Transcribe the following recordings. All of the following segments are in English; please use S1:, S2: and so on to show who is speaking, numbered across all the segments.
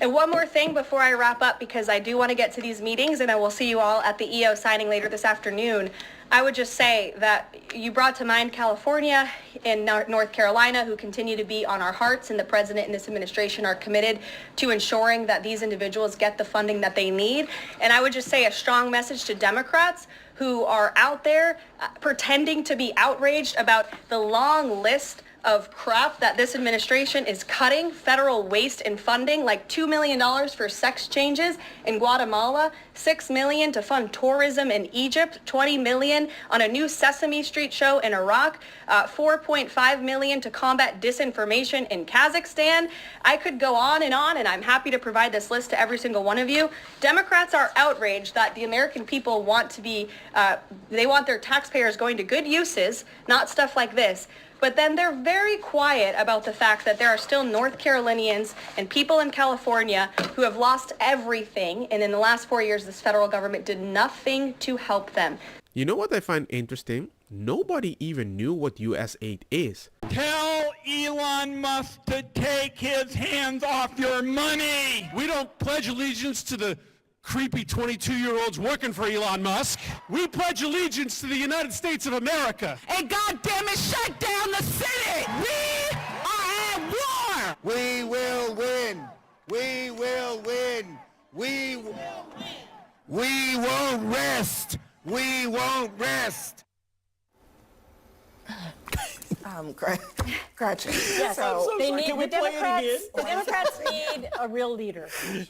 S1: And one more thing before I wrap up, because I do want to get to these meetings and I will see you all at the EO signing later this afternoon. I would just say that you brought to mind California and North Carolina, who continue to be on our hearts, and the president and this administration are committed to ensuring that these individuals get the funding that they need. And I would just say a strong message to Democrats who are out there pretending to be outraged about the long list of crap that this administration is cutting, federal waste and funding, like $2 million for sex changes in Guatemala, $6 million to fund tourism in Egypt, $20 million on a new Sesame Street show in Iraq, $4.5 million to combat disinformation in Kazakhstan. I could go on, and I'm happy to provide this list to every single one of you. Democrats are outraged that the American people want to be, they want their taxpayers going to good uses, not stuff like this. But then they're very quiet about the fact that there are still North Carolinians and people in California who have lost everything. And in the last 4 years, this federal government did nothing to help them.
S2: You know what I find interesting? Nobody even knew what USAID is.
S3: Tell Elon Musk to take his hands off your money.
S4: We don't pledge allegiance to the creepy 22-year-olds working for Elon Musk. We pledge allegiance to the United States of America.
S3: And goddamn it, shut down the city! We are at war!
S5: We will win! We will win! We won't rest! We won't rest!
S6: Gretchen.
S7: Yes,
S6: So,
S7: they need,
S4: Can we
S7: the
S4: play it again?
S7: Democrats need a real leader,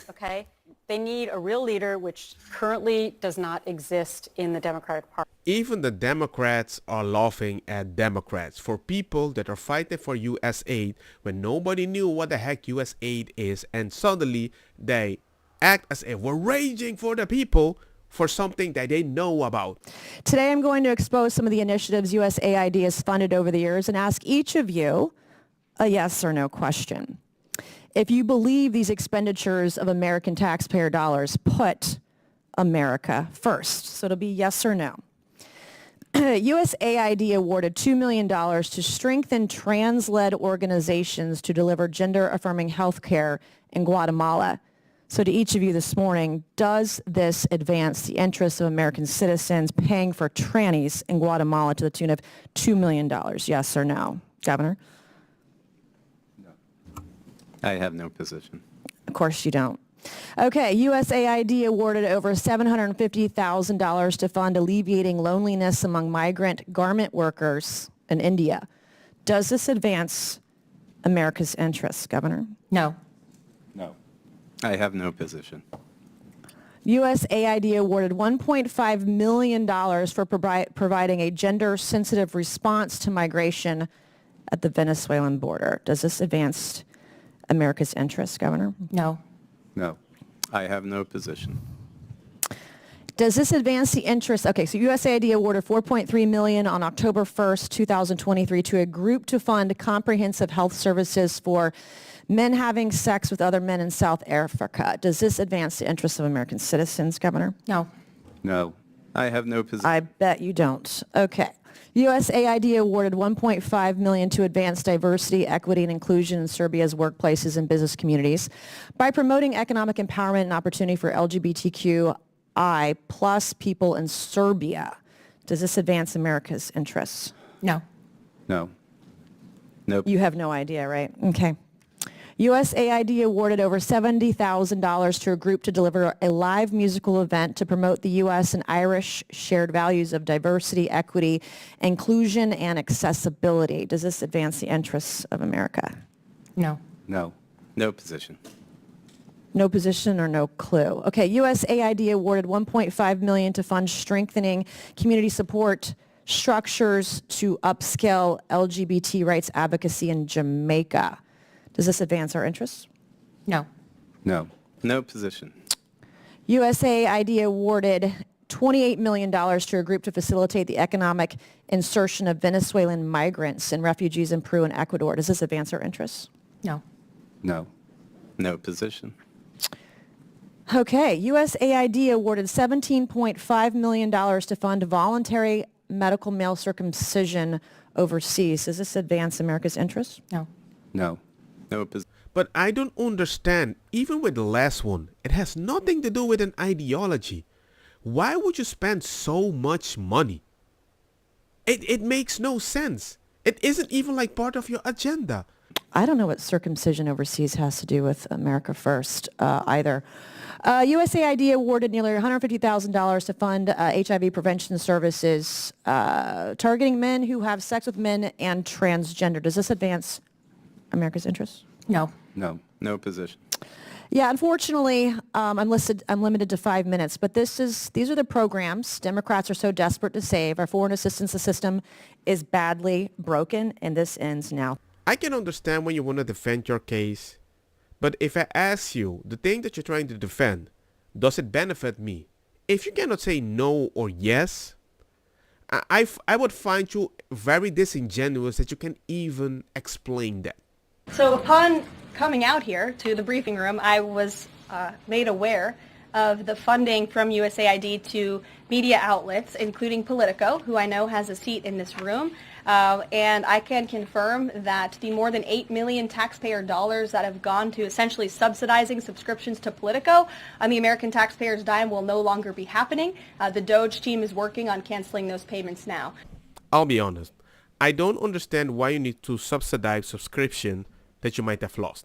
S7: okay? They need a real leader, which currently does not exist in the Democratic Party.
S2: Even the Democrats are laughing at Democrats for people that are fighting for USAID when nobody knew what the heck USAID is, and suddenly they act as if we're raging for the people for something that they know about.
S8: Today I'm going to expose some of the initiatives USAID has funded over the years and ask each of you a yes or no question. If you believe these expenditures of American taxpayer dollars put America first. So it'll be yes or no. USAID awarded $2 million to strengthen trans-led organizations to deliver gender-affirming health care in Guatemala. So to each of you this morning, does this advance the interests of American citizens paying for trannies in Guatemala to the tune of $2 million? Yes or no? Governor?
S9: I have no position.
S8: Of course you don't. Okay, USAID awarded over $750,000 to fund alleviating loneliness among migrant garment workers in India. Does this advance America's interests, Governor?
S7: No.
S9: No. I have no position.
S8: USAID awarded $1.5 million for providing a gender-sensitive response to migration at the Venezuelan border. Does this advance America's interests, Governor?
S7: No.
S9: No. I have no position.
S8: Does this advance the interests? Okay, so USAID awarded $4.3 million on October 1st, 2023 to a group to fund comprehensive health services for men having sex with other men in South Africa. Does this advance the interests of American citizens, Governor?
S7: No.
S9: No. I have no position.
S8: I bet you don't. Okay. USAID awarded $1.5 million to advance diversity, equity, and inclusion in Serbia's workplaces and business communities by promoting economic empowerment and opportunity for LGBTQI plus people in Serbia. Does this advance America's interests?
S7: No.
S9: No. Nope.
S8: You have no idea, right? Okay. USAID awarded over $70,000 to a group to deliver a live musical event to promote the U.S. and Irish shared values of diversity, equity, inclusion, and accessibility. Does this advance the interests of America?
S7: No.
S9: No. No position.
S8: No position or no clue. Okay, USAID awarded $1.5 million to fund strengthening community support structures to upscale LGBT rights advocacy in Jamaica. Does this advance our interests?
S7: No.
S9: No. No position.
S8: USAID awarded $28 million to a group to facilitate the economic insertion of Venezuelan migrants and refugees in Peru and Ecuador. Does this advance our interests?
S7: No.
S9: No. No position.
S8: Okay, USAID awarded $17.5 million to fund voluntary medical male circumcision overseas. Does this advance America's interests?
S7: No.
S9: No. No position.
S2: But I don't understand, even with the last one, it has nothing to do with an ideology. Why would you spend so much money? It makes no sense. It isn't even like part of your agenda.
S8: I don't know what circumcision overseas has to do with America First either. USAID awarded nearly $150,000 to fund HIV prevention services targeting men who have sex with men and transgender. Does this advance America's interests?
S7: No.
S9: No. No position.
S8: Yeah, unfortunately, I'm limited to 5 minutes, but these are the programs Democrats are so desperate to save. Our foreign assistance system is badly broken, and this ends now.
S2: I can understand when you want to defend your case, but if I ask you, the thing that you're trying to defend, does it benefit me? If you cannot say no or yes, I would find you very disingenuous that you can even explain that.
S1: So upon coming out here to the briefing room, I was made aware of the funding from USAID to media outlets, including Politico, who I know has a seat in this room. And I can confirm that the more than 8 million taxpayer dollars that have gone to essentially subsidizing subscriptions to Politico on the American taxpayers' dime will no longer be happening. The Doge team is working on canceling those payments now.
S2: I'll be honest. I don't understand why you need to subsidize subscription that you might have lost.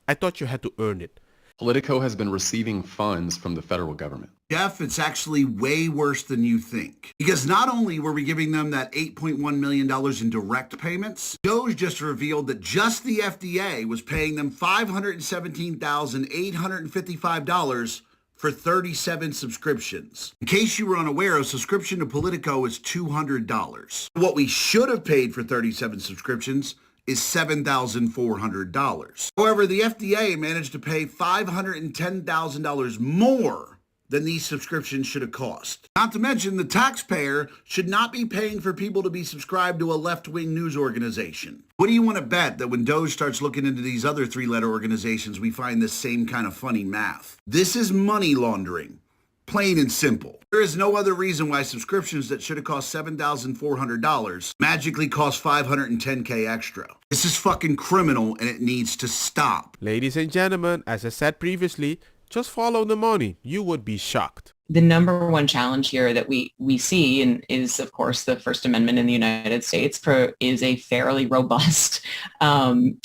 S2: I thought you had to earn it.
S6: Politico has been receiving funds from the federal government.
S5: Jeff, it's actually way worse than you think. Because not only were we giving them that $8.1 million in direct payments, Doge just revealed that just the FDA was paying them $517,855 for 37 subscriptions. In case you were unaware, a subscription to Politico is $200. What we should have paid for 37 subscriptions is $7,400. However, the FDA managed to pay $510,000 more than these subscriptions should have cost. Not to mention, the taxpayer should not be paying for people to be subscribed to a left-wing news organization. What do you want to bet that when Doge starts looking into these other three-letter organizations, we find this same kind of funny math? This is money laundering. Plain and simple. There is no other reason why subscriptions that should have cost $7,400 magically cost $510K extra. This is fucking criminal and it needs to stop.
S2: Ladies and gentlemen, as I said previously, just follow the money. You would be shocked.
S10: The number one challenge here that we see and is, of course, the First Amendment in the United States is a fairly robust protection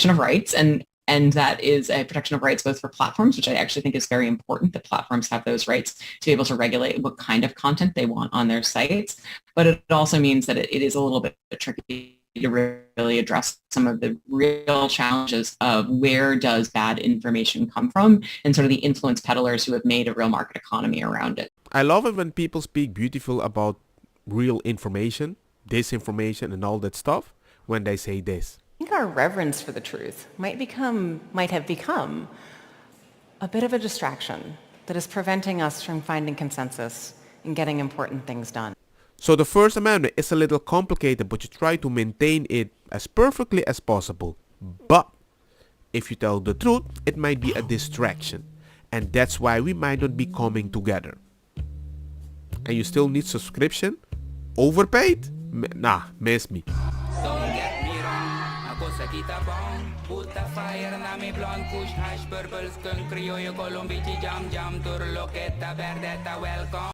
S10: of rights. And that is a protection of rights both for platforms, which I actually think is very important, that platforms have those rights to be able to regulate what kind of content they want on their sites. But it also means that it is a little bit tricky to really address some of the real challenges of where does bad information come from and sort of the influence peddlers who have made a real market economy around it.
S2: I love it when people speak beautiful about real information, disinformation and all that stuff when they say this.
S11: I think our reverence for the truth might have become a bit of a distraction that is preventing us from finding consensus and getting important things done.
S2: So the First Amendment is a little complicated, but you try to maintain it as perfectly as possible. But if you tell the truth, it might be a distraction. And that's why we might not be coming together. And you still need subscription? Overpaid? Nah, miss me.
S12: Sa kita bong, put the fire na mi blonde, kush hash, purple skunk, criollo, colombici, jam, turlo, queta, verdeta, welcome.